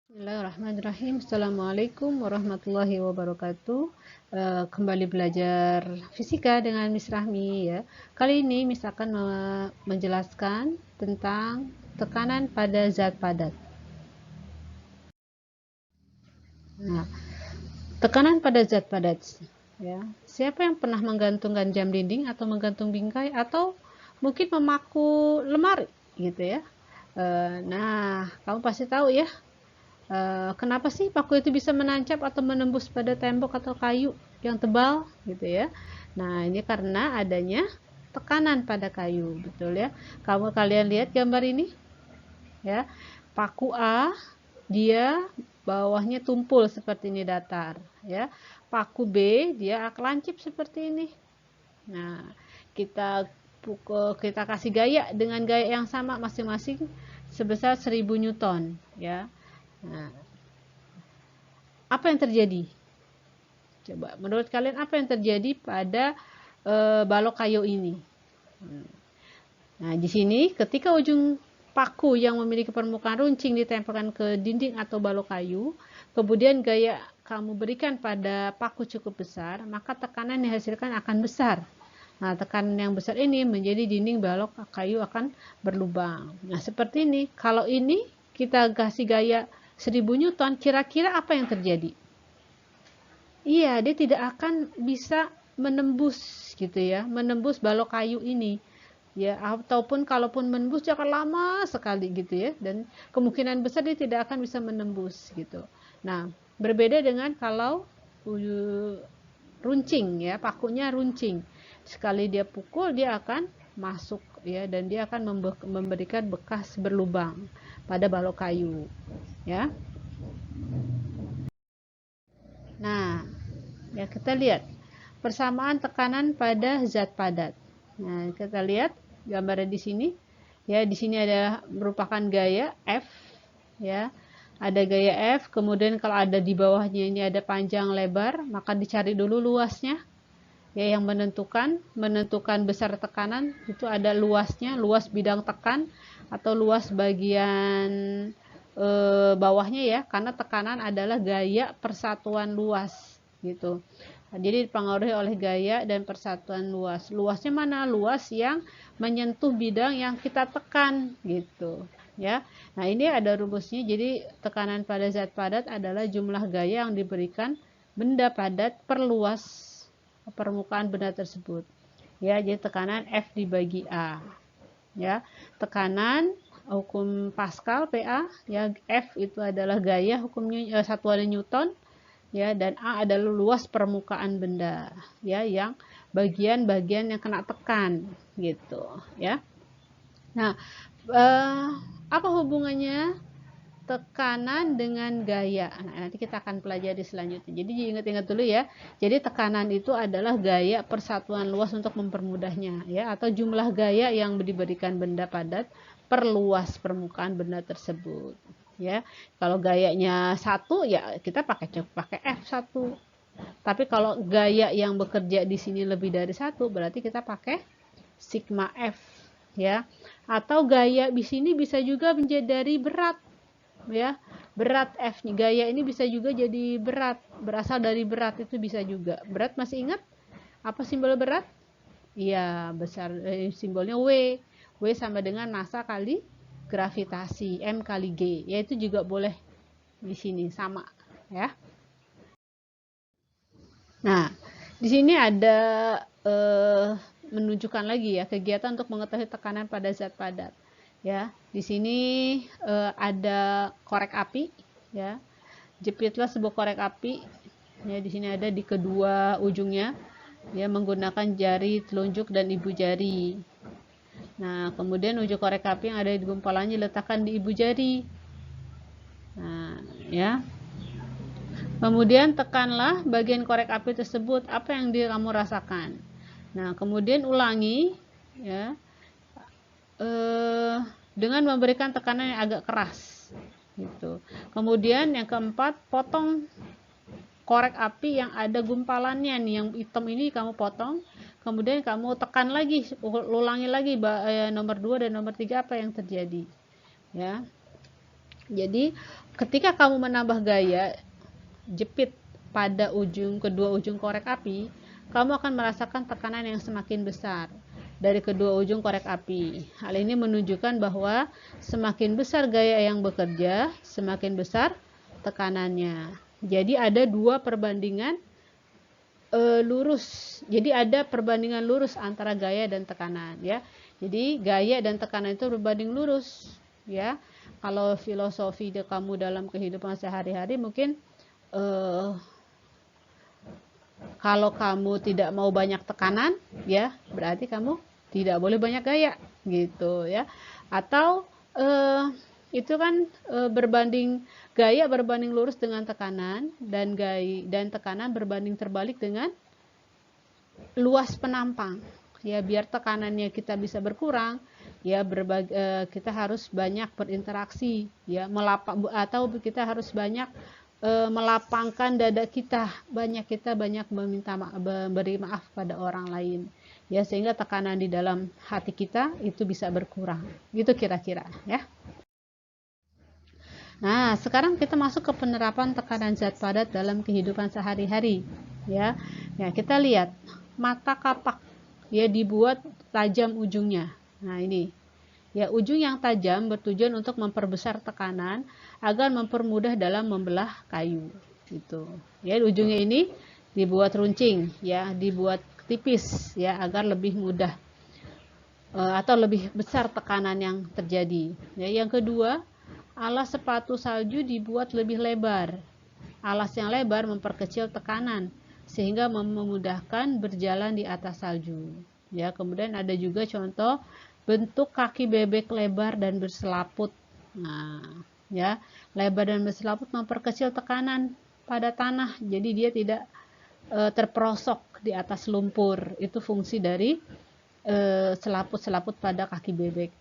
Bismillahirrahmanirrahim. Assalamualaikum warahmatullahi wabarakatuh. Kembali belajar fisika dengan Miss Rahmi ya. Kali ini Miss akan menjelaskan tentang tekanan pada zat padat. Nah, tekanan pada zat padat ya. Siapa yang pernah menggantungkan jam dinding atau menggantung bingkai atau mungkin memaku lemari gitu ya. Nah, kamu pasti tahu ya. Kenapa sih paku itu bisa menancap atau menembus pada tembok atau kayu yang tebal gitu ya. Nah, ini karena adanya tekanan pada kayu, betul ya. Kalian lihat gambar ini ya. Paku A dia bawahnya tumpul seperti ini datar ya. Paku B dia lancip seperti ini. Nah, kita kasih gaya dengan gaya yang sama masing-masing sebesar 1000 Newton ya. Nah, apa yang terjadi? Coba, menurut kalian apa yang terjadi pada balok kayu ini? Nah, di sini ketika ujung paku yang memiliki permukaan runcing ditempelkan ke dinding atau balok kayu, kemudian gaya kamu berikan pada paku cukup besar, maka tekanan yang dihasilkan akan besar. Nah, tekanan yang besar ini menjadi dinding balok kayu akan berlubang. Nah, seperti ini. Kalau ini kita kasih gaya 1000 Newton, kira-kira apa yang terjadi? Iya, dia tidak akan bisa menembus gitu ya, menembus balok kayu ini. Ya, ataupun kalaupun menembus dia akan lama sekali gitu ya, dan kemungkinan besar dia tidak akan bisa menembus gitu. Nah, berbeda dengan kalau runcing ya, pakunya runcing. Sekali dia pukul dia akan masuk ya, dan dia akan memberikan bekas berlubang pada balok kayu ya. Nah, ya kita lihat persamaan tekanan pada zat padat. Nah, kita lihat gambarnya di sini. Ya, di sini ada merupakan gaya F ya. Ada gaya F, kemudian kalau ada di bawahnya ini ada panjang lebar, maka dicari dulu luasnya. Ya, yang menentukan besar tekanan itu ada luasnya, luas bidang tekan atau luas bagian bawahnya ya, karena tekanan adalah gaya persatuan luas gitu. Jadi dipengaruhi oleh gaya dan persatuan luas. Luasnya mana? Luas yang menyentuh bidang yang kita tekan gitu ya. Nah, ini ada rumusnya. Jadi tekanan pada zat padat adalah jumlah gaya yang diberikan benda padat per luas permukaan benda tersebut. Ya, jadi tekanan F dibagi A. Ya, tekanan hukum Pascal PA ya, F itu adalah gaya hukumnya satuan Newton ya, dan A adalah luas permukaan benda ya, yang bagian-bagian yang kena tekan gitu ya. Nah, apa hubungannya tekanan dengan gaya? Nah, nanti kita akan pelajari selanjutnya. Jadi diingat-ingat dulu ya. Jadi tekanan itu adalah gaya persatuan luas untuk mempermudahnya ya, atau jumlah gaya yang diberikan benda padat per luas permukaan benda tersebut ya. Kalau gayanya 1 ya kita pakai F1. Tapi kalau gaya yang bekerja di sini lebih dari 1 berarti kita pakai sigma F ya. Atau gaya di sini bisa juga menjadi dari berat ya. Berat F gaya ini bisa juga jadi berat, berasal dari berat, itu bisa juga. Berat masih ingat apa simbol berat? Iya, besar, simbolnya W. W sama dengan massa kali gravitasi, M kali G. Ya, itu juga boleh di sini sama ya. Nah, di sini ada menunjukkan lagi ya kegiatan untuk mengetahui tekanan pada zat padat. Ya, di sini ada korek api ya. Jepitlah sebuah korek api. Ya, di sini ada di kedua ujungnya ya, menggunakan jari telunjuk dan ibu jari. Nah, kemudian ujung korek api yang ada di gumpalannya letakkan di ibu jari. Nah, ya. Kemudian tekanlah bagian korek api tersebut, apa yang kamu rasakan. Nah, kemudian ulangi ya, dengan memberikan tekanan yang agak keras gitu. Kemudian yang keempat, potong korek api yang ada gumpalannya nih, yang hitam ini kamu potong. Kemudian kamu tekan lagi, ulangi lagi nomor 2 dan nomor 3 apa yang terjadi ya. Jadi ketika kamu menambah gaya jepit pada kedua ujung korek api, kamu akan merasakan tekanan yang semakin besar dari kedua ujung korek api. Hal ini menunjukkan bahwa semakin besar gaya yang bekerja, semakin besar tekanannya. Jadi ada dua perbandingan lurus. Jadi ada perbandingan lurus antara gaya dan tekanan, ya. Jadi gaya dan tekanan itu berbanding lurus, ya. Kalau filosofi kamu dalam kehidupan sehari-hari mungkin kalau kamu tidak mau banyak tekanan, ya berarti kamu tidak boleh banyak gaya, gitu ya. Atau itu kan berbanding gaya berbanding lurus dengan tekanan, dan tekanan berbanding terbalik dengan luas penampang. Ya, biar tekanannya kita bisa berkurang, ya kita harus banyak berinteraksi, ya atau kita harus banyak melapangkan dada kita, banyak memberi maaf pada orang lain, ya, sehingga tekanan di dalam hati kita itu bisa berkurang, gitu kira-kira, ya. Nah, sekarang kita masuk ke penerapan tekanan zat padat dalam kehidupan sehari-hari, ya. Ya, kita lihat mata kapak, ya, dibuat tajam ujungnya. Nah, ini, ya, ujung yang tajam bertujuan untuk memperbesar tekanan agar mempermudah dalam membelah kayu, gitu. Ya, ujungnya ini dibuat runcing, ya, dibuat tipis, ya, agar lebih mudah atau lebih besar tekanan yang terjadi. Ya, yang kedua, alas sepatu salju dibuat lebih lebar. Alas yang lebar memperkecil tekanan sehingga memudahkan berjalan di atas salju. Ya, kemudian ada juga contoh bentuk kaki bebek lebar dan berselaput. Nah, ya, lebar dan berselaput memperkecil tekanan pada tanah. Jadi dia tidak terperosok di atas lumpur. Itu fungsi dari selaput-selaput pada kaki bebek.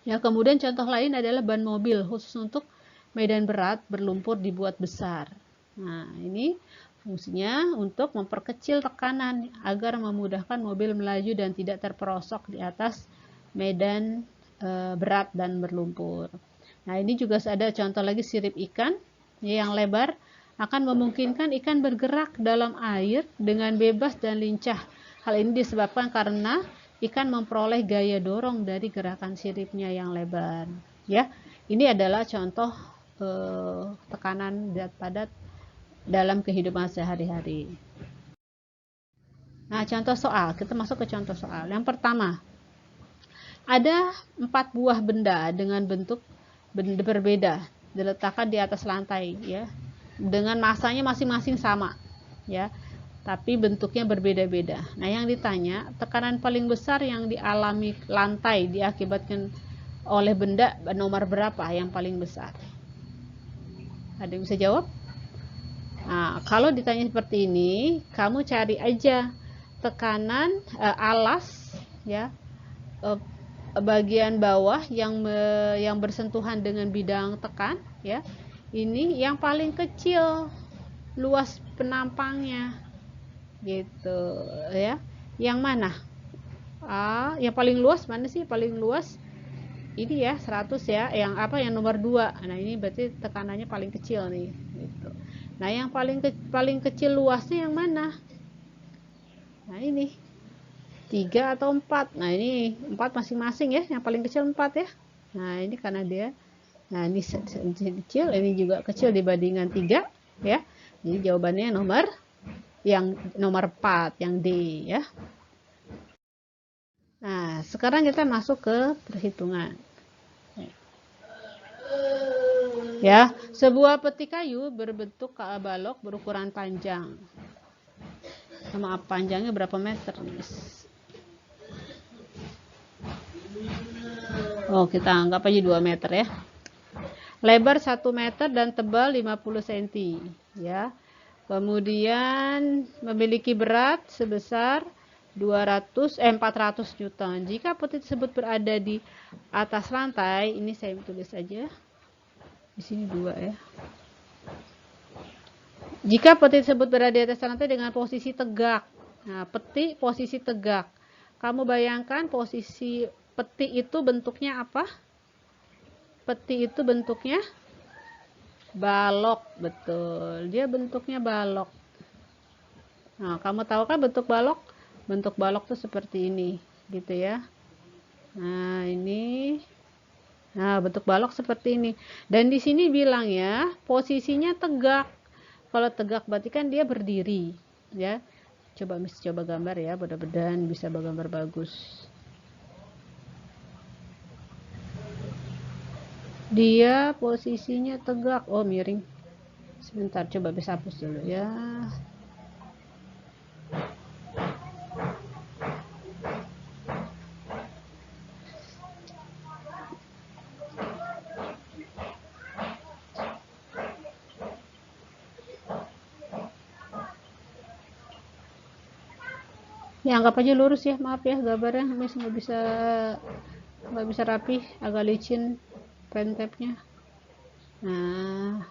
Ya, kemudian contoh lain adalah ban mobil khusus untuk medan berat berlumpur dibuat besar. Nah, ini fungsinya untuk memperkecil tekanan agar memudahkan mobil melaju dan tidak terperosok di atas medan berat dan berlumpur. Nah, ini juga ada contoh lagi sirip ikan yang lebar akan memungkinkan ikan bergerak dalam air dengan bebas dan lincah. Hal ini disebabkan karena ikan memperoleh gaya dorong dari gerakan siripnya yang lebar. Ya, ini adalah contoh tekanan zat padat dalam kehidupan sehari-hari. Nah, contoh soal, kita masuk ke contoh soal. Yang pertama, ada 4 buah benda dengan bentuk berbeda diletakkan di atas lantai, ya, dengan masanya masing-masing sama, ya, tapi bentuknya berbeda-beda. Nah, yang ditanya, tekanan paling besar yang dialami lantai diakibatkan oleh benda nomor berapa yang paling besar? Ada yang bisa jawab? Nah, kalau ditanya seperti ini, kamu cari aja tekanan alas, ya, bagian bawah yang bersentuhan dengan bidang tekan, ya, ini yang paling kecil luas penampangnya, gitu, ya. Yang mana? Yang paling luas mana sih? Paling luas ini, ya, 100, ya. Yang apa? Yang nomor 2. Nah, ini berarti tekanannya paling kecil nih, gitu. Nah, yang paling kecil luasnya yang mana? Nah, ini 3 atau 4. Nah, ini 4 masing-masing, ya. Yang paling kecil 4, ya. Nah, ini karena dia, nah, ini kecil, ini juga kecil dibandingkan 3, ya. Jadi jawabannya nomor 4, yang D, ya. Nah, sekarang kita masuk ke perhitungan. Ya, sebuah peti kayu berbentuk balok berukuran panjang. Maaf, panjangnya berapa meter? Oh, kita anggap aja 2 meter, ya. Lebar 1 meter dan tebal 50 cm, ya. Kemudian memiliki berat sebesar 400 Newton. Jika peti tersebut berada di atas lantai, ini saya tulis aja. Di sini 2, ya. Jika peti tersebut berada di atas lantai dengan posisi tegak. Nah, peti posisi tegak. Kamu bayangkan posisi peti itu bentuknya apa? Peti itu bentuknya balok, betul. Dia bentuknya balok. Nah, kamu tahu kan bentuk balok? Bentuk balok tuh seperti ini, gitu ya. Nah, ini. Nah, bentuk balok seperti ini. Dan di sini bilang ya, posisinya tegak. Kalau tegak berarti kan dia berdiri, ya. Coba gambar ya, mudah-mudahan bisa gambar bagus. Dia posisinya tegak. Oh, miring. Sebentar, coba bisa hapus dulu ya. Ya, anggap aja lurus ya, maaf ya gambarnya nggak bisa rapi, agak licin pen tab-nya. Nah,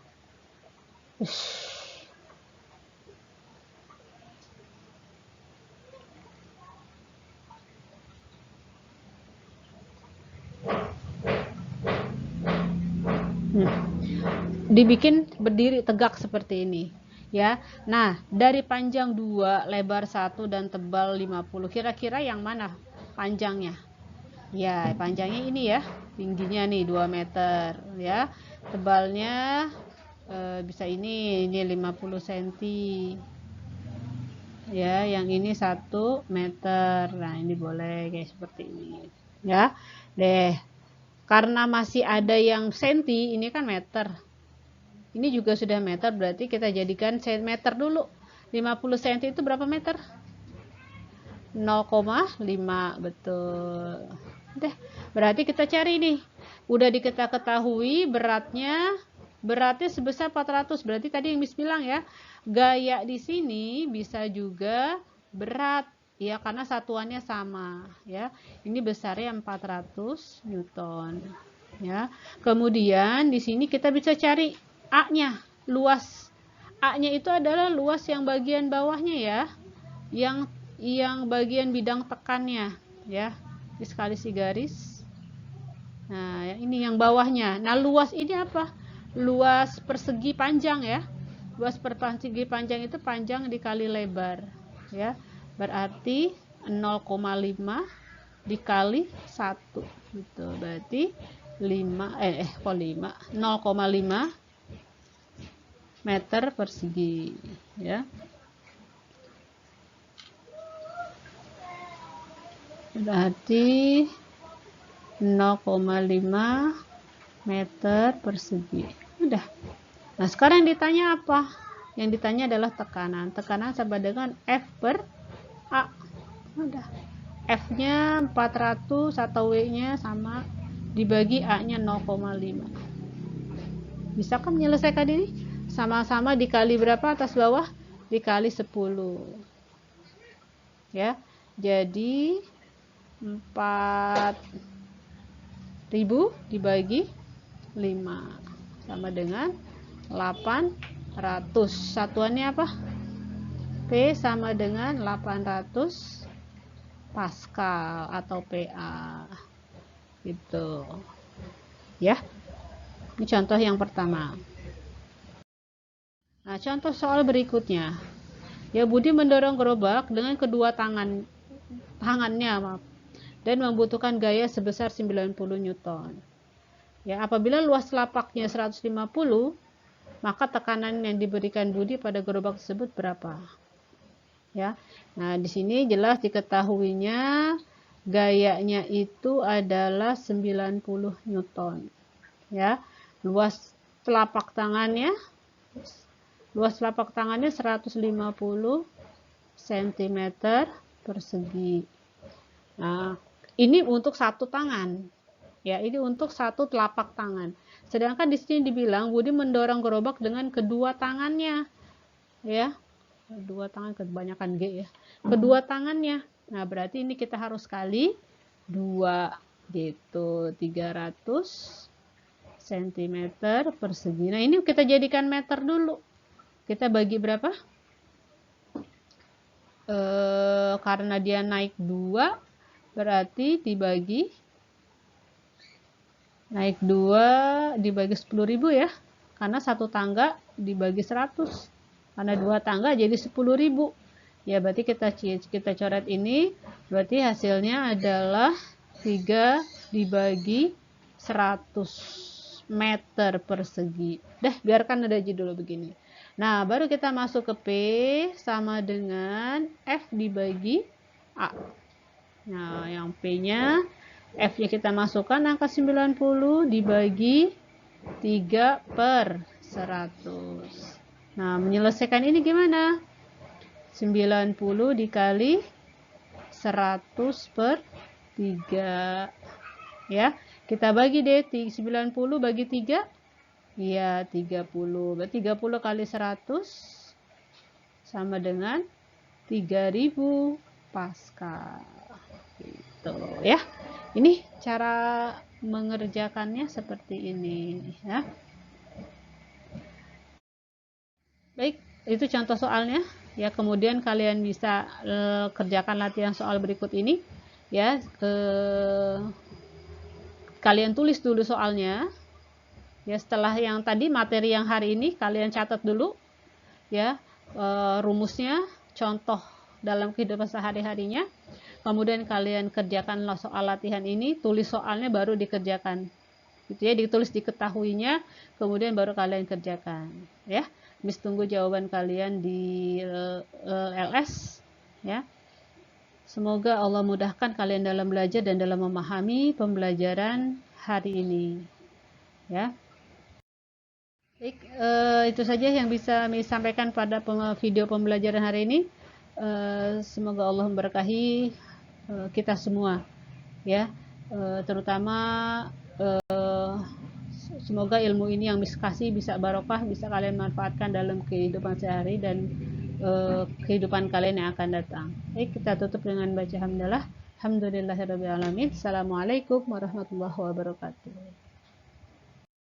dibikin berdiri tegak seperti ini ya. Nah, dari panjang 2, lebar 1 dan tebal 50, kira-kira yang mana panjangnya? Ya, panjangnya ini ya, tingginya nih 2 meter ya, tebalnya bisa ini 50 cm ya, yang ini 1 meter. Nah, ini boleh kayak seperti ini ya deh. Karena masih ada yang senti, ini kan meter, ini juga sudah meter, berarti kita jadikan meter dulu. 50 cm itu berapa meter? 0,5, betul. Deh, berarti kita cari nih. Udah kita ketahui beratnya sebesar 400. Berarti tadi yang Miss bilang ya, gaya di sini bisa juga berat ya, karena satuannya sama ya. Ini besarnya 400 Newton ya. Kemudian di sini kita bisa cari A-nya, luas. A-nya itu adalah luas yang bagian bawahnya ya. Yang bagian bidang tekannya ya, diskalisasi garis. Nah, ini yang bawahnya. Nah, luas ini apa? Luas persegi panjang ya. Luas persegi panjang itu panjang dikali lebar ya. Berarti 0,5 dikali 1 gitu. Berarti 0,5 meter persegi ya. Berarti 0,5 meter persegi. Udah. Nah, sekarang ditanya apa? Yang ditanya adalah tekanan. Tekanan sama dengan F per A. Udah. F-nya 400 atau W-nya sama, dibagi A-nya 0,5. Bisa kan menyelesaikan ini? Sama-sama dikali berapa atas bawah? Dikali 10. Ya. Jadi 4.000 dibagi 5 sama dengan 800. Satuannya apa? P sama dengan 800 Pascal atau PA gitu ya. Ini contoh yang pertama. Nah, contoh soal berikutnya ya, Budi mendorong gerobak dengan kedua tangannya maaf, dan membutuhkan gaya sebesar 90 Newton. Ya, apabila luas lapaknya 150, maka tekanan yang diberikan Budi pada gerobak tersebut berapa? Ya. Nah, di sini jelas diketahuinya gayanya itu adalah 90 Newton. Ya. Luas telapak tangannya 150 cm persegi. Nah, ini untuk satu tangan. Ya, ini untuk satu telapak tangan. Sedangkan di sini dibilang Budi mendorong gerobak dengan kedua tangannya. Ya. Kedua tangan, kebanyakan G ya. Kedua tangannya. Nah, berarti ini kita harus kali 2 gitu. 300 cm persegi. Nah, ini kita jadikan meter dulu. Kita bagi berapa? Karena dia naik 2, berarti dibagi naik 2 dibagi 10.000 ya, karena satu tangga dibagi 100, karena 2 tangga jadi 10.000 ya. Berarti kita coret ini, berarti hasilnya adalah 3 dibagi 100 meter persegi. Biarkan ada aja dulu begini. Nah, baru kita masuk ke P sama dengan F dibagi A. Nah, yang P-nya, F-nya kita masukkan angka 90 dibagi 3 per 100. Nah, menyelesaikan ini gimana? 90 dikali 100 per 3. Ya, kita bagi deh, 90 bagi 3. Ya, 30. Berarti 30 kali 100 sama dengan 3000 Pascal. Gitu ya. Ini cara mengerjakannya seperti ini ya. Baik, itu contoh soalnya ya. Kemudian kalian bisa kerjakan latihan soal berikut ini ya. Kalian tulis dulu soalnya ya. Setelah yang tadi materi yang hari ini kalian catat dulu ya, rumusnya, contoh dalam kehidupan sehari-harinya. Kemudian kalian kerjakan soal latihan ini, tulis soalnya baru dikerjakan gitu ya, ditulis diketahuinya, kemudian baru kalian kerjakan ya. Miss tunggu jawaban kalian di LS ya. Semoga Allah mudahkan kalian dalam belajar dan dalam memahami pembelajaran hari ini ya. Baik, itu saja yang bisa Miss sampaikan pada video pembelajaran hari ini. Semoga Allah memberkahi kita semua ya, terutama semoga ilmu ini yang Miss kasih bisa barokah, bisa kalian manfaatkan dalam kehidupan sehari dan kehidupan kalian yang akan datang. Baik, kita tutup dengan baca hamdalah. Alhamdulillahirabbil alamin. Assalamualaikum warahmatullahi wabarakatuh.